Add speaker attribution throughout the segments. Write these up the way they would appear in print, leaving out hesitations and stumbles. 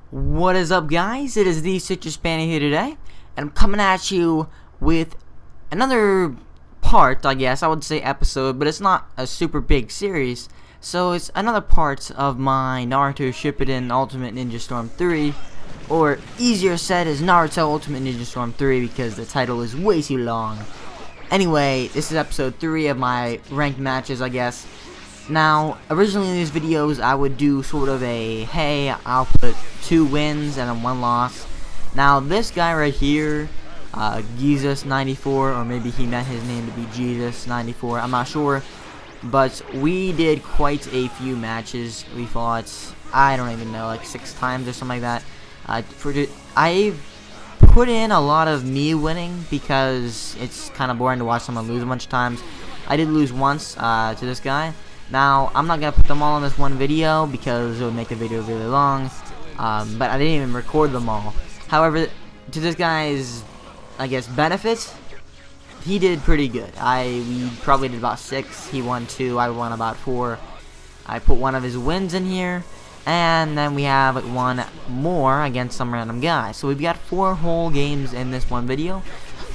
Speaker 1: What is up, guys? It is TheCitrusPanda here today, and I'm coming at you with another part, I guess I would say episode, but it's not a super big series, so it's another part of my Naruto Shippuden Ultimate Ninja Storm 3, or easier said is Naruto Ultimate Ninja Storm 3 because the title is way too long. Anyway, this is episode 3 of my ranked matches, I guess. Now, originally in these videos, I would do sort of a, hey, I'll put 2 wins and then 1 loss. Now, this guy right here, Jesus94, or maybe he meant his name to be Jesus94, I'm not sure. But we did quite a few matches. We fought, I don't even know, like 6 times or something like that. I put in a lot of me winning because it's kind of boring to watch someone lose a bunch of times. I did lose once to this guy. Now, I'm not going to put them all in this one video because it would make the video really long, but I didn't even record them all. However, to this guy's, I guess, benefit, he did pretty good. We probably did about 6, he won 2, I won about 4. I put one of his wins in here, and then we have like 1 more against some random guy. So we've got 4 whole games in this one video.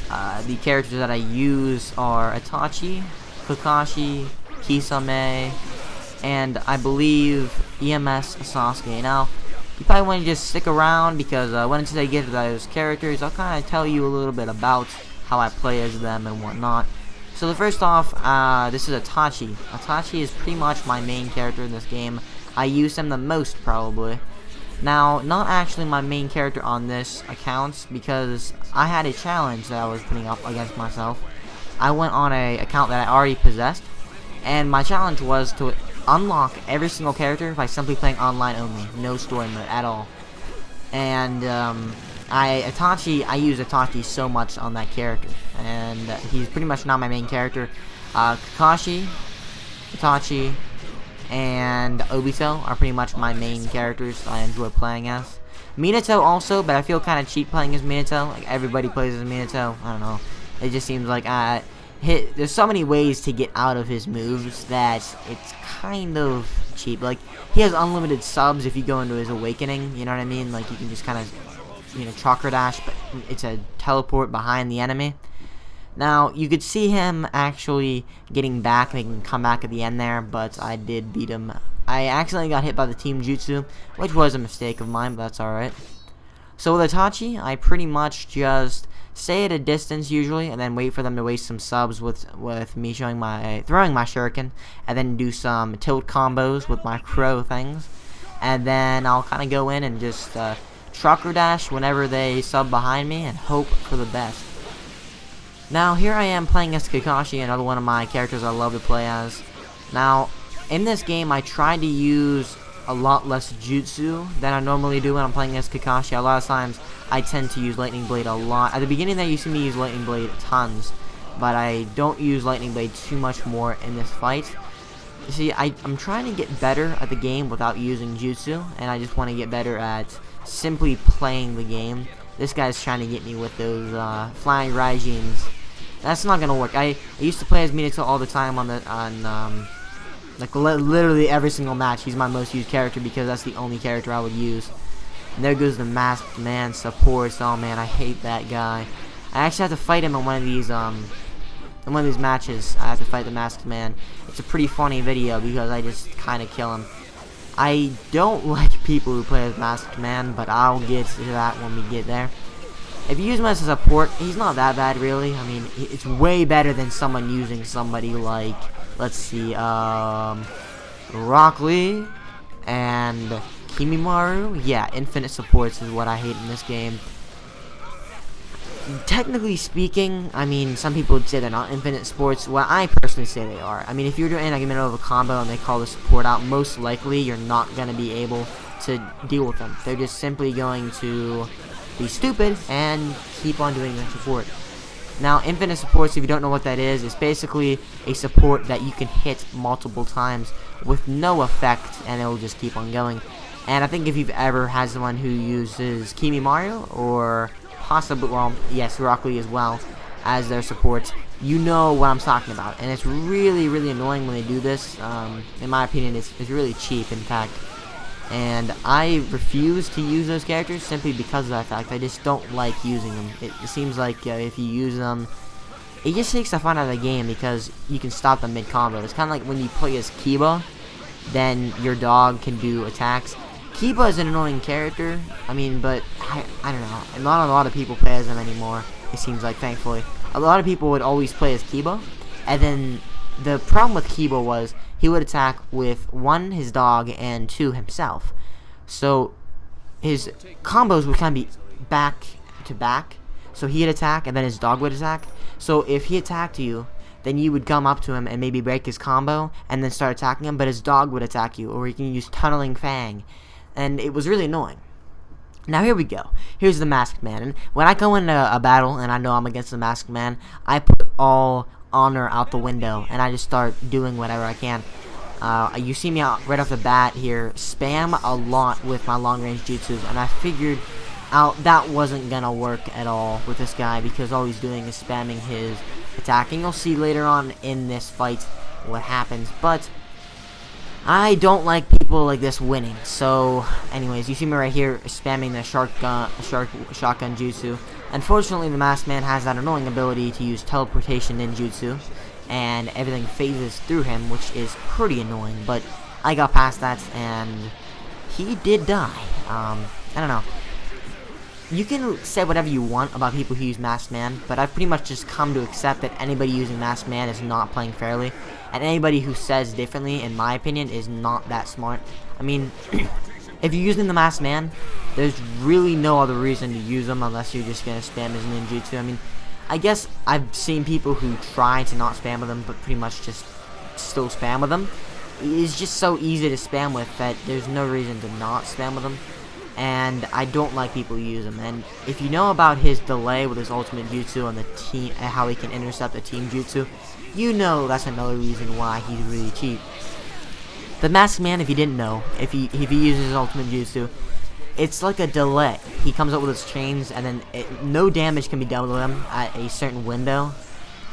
Speaker 1: The characters that I use are Itachi, Kakashi, Kisame, and I believe EMS Sasuke. Now, you probably want to just stick around because once I get to those characters, I'll kind of tell you a little bit about how I play as them and whatnot. So the first off, this is Itachi. Itachi is pretty much my main character in this game. I use him the most, probably. Now, not actually my main character on this account because I had a challenge that I was putting up against myself. I went on an account that I already possessed, and my challenge was to unlock every single character by simply playing online only, no story mode at all. And I use Itachi so much on that character, and he's pretty much not my main character. Kakashi, Itachi, and Obito are pretty much my main characters I enjoy playing as. Minato also, but I feel kind of cheap playing as Minato. Like, everybody plays as Minato. I don't know. It just seems like there's so many ways to get out of his moves that it's kind of cheap. Like, he has unlimited subs if you go into his awakening, you know what I mean? Like, you can just kind of, you know, chakra dash, but it's a teleport behind the enemy. Now, you could see him actually getting back, making a comeback at the end there, but I did beat him. I accidentally got hit by the team jutsu, which was a mistake of mine, but that's alright. So with Itachi, I pretty much just stay at a distance usually, and then wait for them to waste some subs with me throwing my shuriken, and then do some tilt combos with my crow things, and then I'll kind of go in and just chakra dash whenever they sub behind me and hope for the best. Now here I am playing as Kakashi, another one of my characters I love to play as. Now in this game I try to use a lot less jutsu than I normally do when I'm playing as Kakashi. A lot of times I tend to use Lightning Blade a lot. At the beginning there you see me use Lightning Blade tons, but I don't use Lightning Blade too much more in this fight. You see, I'm trying to get better at the game without using jutsu, and I just want to get better at simply playing the game. This guy's trying to get me with those flying Raijins. That's not gonna work. I used to play as Minato all the time like literally every single match. He's my most used character because that's the only character I would use. And there goes the Masked Man supports. Oh man, I hate that guy. I actually have to fight him in one of these matches. I have to fight the Masked Man. It's a pretty funny video because I just kind of kill him. I don't like people who play as Masked Man, but I'll get to that when we get there. If you use him as a support, he's not that bad really. I mean, it's way better than someone using somebody like, let's see, Rock Lee and Kimimaru. Yeah, infinite supports is what I hate in this game. Technically speaking, I mean, some people would say they're not infinite supports. Well, I personally say they are. I mean, if you're doing like a middle of a combo and they call the support out, most likely you're not going to be able to deal with them. They're just simply going to be stupid and keep on doing their support. Now, infinite supports, if you don't know what that is, it's basically a support that you can hit multiple times with no effect, and it will just keep on going. And I think if you've ever had someone who uses Kimimaru, or possibly, well, yes, Rock Lee as well, as their supports, you know what I'm talking about. And it's really, really annoying when they do this. In my opinion, it's really cheap, in fact. and I refuse to use those characters simply because of that fact. I just don't like using them. It seems like if you use them, it just takes the fun out of the game because you can stop them mid-combo. It's kind of like when you play as Kiba, then your dog can do attacks. Kiba is an annoying character, I mean, but I don't know. Not a lot of people play as him anymore, it seems like, thankfully. A lot of people would always play as Kiba, and then the problem with Kiba was he would attack with 1, his dog, and 2, himself. So his combos would kind of be back to back. So he'd attack, and then his dog would attack. So if he attacked you, then you would come up to him and maybe break his combo, and then start attacking him, but his dog would attack you, or you can use Tunneling Fang. And it was really annoying. Now here we go. Here's the Masked Man. And when I go into a battle, and I know I'm against the Masked Man, I put all honor out the window, and I just start doing whatever I can. You see me out right off the bat here, spam a lot with my long-range jutsus, and I figured out that wasn't gonna work at all with this guy because all he's doing is spamming his attack. And you'll see later on in this fight what happens, but I don't like people like this winning. So anyways, you see me right here spamming the shotgun jutsu. Unfortunately, the Masked Man has that annoying ability to use teleportation ninjutsu, and everything phases through him, which is pretty annoying, but I got past that, and he did die. I don't know. You can say whatever you want about people who use Masked Man, but I've pretty much just come to accept that anybody using Masked Man is not playing fairly, and anybody who says differently, in my opinion, is not that smart. I mean, if you're using the Masked Man, there's really no other reason to use him unless you're just gonna spam his ninjutsu. I mean, I guess I've seen people who try to not spam with them, but pretty much just still spam with them. It's just so easy to spam with that there's no reason to not spam with them. And I don't like people who use him. And if you know about his delay with his ultimate jutsu and the team, and how he can intercept the team jutsu, you know that's another reason why he's really cheap. The Masked Man, if you didn't know, if he uses his ultimate jutsu, it's like a delay. He comes up with his chains, and then no damage can be done with him at a certain window.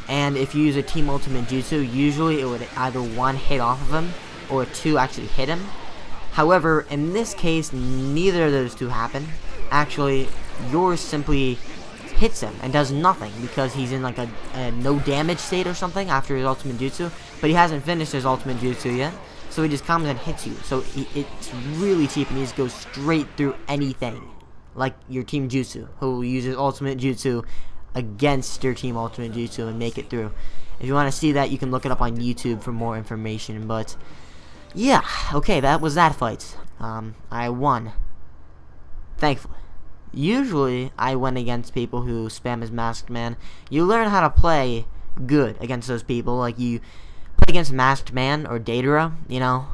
Speaker 1: And if you use a team ultimate jutsu, usually it would either 1 hit off of him, or 2 actually hit him. However, in this case, neither of those 2 happen. Actually, yours simply hits him and does nothing because he's in like a no damage state or something after his ultimate jutsu, but he hasn't finished his ultimate jutsu yet, so he just comes and hits you. So it's really cheap, and he just goes straight through anything, like your team jutsu, who will use his ultimate jutsu against your team ultimate jutsu and make it through. If you want to see that, you can look it up on YouTube for more information, but yeah, okay, that was that fight. I won. Thankfully. Usually, I win against people who spam as Masked Man. You learn how to play good against those people. Like, you play against Masked Man or Datara, you know.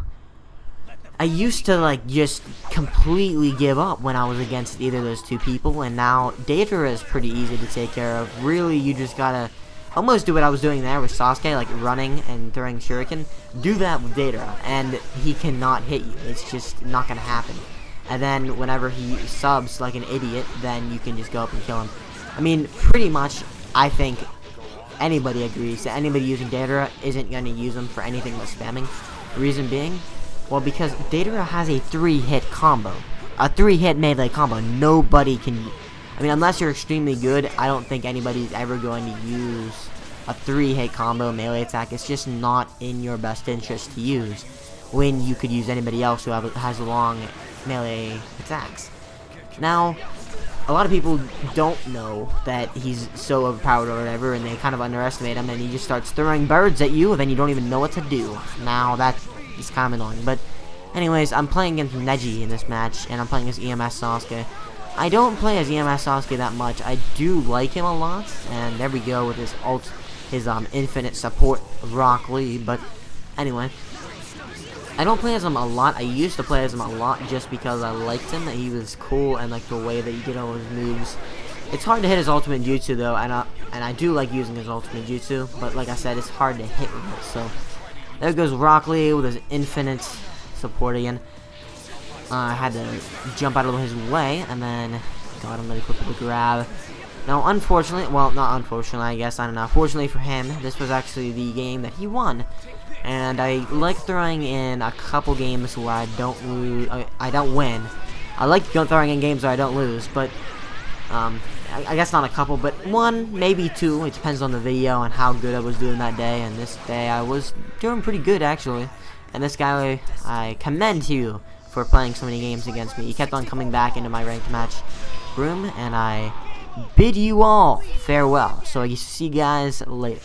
Speaker 1: I used to, like, just completely give up when I was against either of those 2 people, and now Datara is pretty easy to take care of. Really, you just gotta almost do what I was doing there with Sasuke, like running and throwing shuriken. Do that with Datara, and he cannot hit you. It's just not gonna happen. And then whenever he subs like an idiot, then you can just go up and kill him. I mean, pretty much, I think anybody agrees that anybody using Datara isn't gonna use him for anything but spamming. Reason being, well, because Datara has a 3-hit combo. A 3-hit melee combo. Nobody can... I mean, unless you're extremely good, I don't think anybody's ever going to use a 3-hit combo melee attack. It's just not in your best interest to use when you could use anybody else who has long melee attacks. Now, a lot of people don't know that he's so overpowered or whatever, and they kind of underestimate him, and he just starts throwing birds at you, and then you don't even know what to do. Now, that is kind of annoying. But anyways, I'm playing against Neji in this match, and I'm playing as EMS Sasuke. I don't play as EMS Sasuke that much. I do like him a lot, and there we go with his infinite support Rock Lee. But anyway, I don't play as him a lot. I used to play as him a lot just because I liked him, that he was cool, and like the way that he did all his moves. It's hard to hit his ultimate jutsu though, and I do like using his ultimate jutsu, but like I said, it's hard to hit with it. So there goes Rock Lee with his infinite support again. I had to jump out of his way, and then got him really quick with the grab. Now, unfortunately, well, not unfortunately, I guess, I don't know. Fortunately for him, this was actually the game that he won. and I like throwing in a couple games where I don't lose. I don't win. I like throwing in games where I don't lose, but I guess not a couple, but one, maybe two. It depends on the video and how good I was doing that day. And this day I was doing pretty good actually. And this guy, I commend you for playing so many games against me. He kept on coming back into my ranked match room, and I bid you all farewell. So I see you guys later.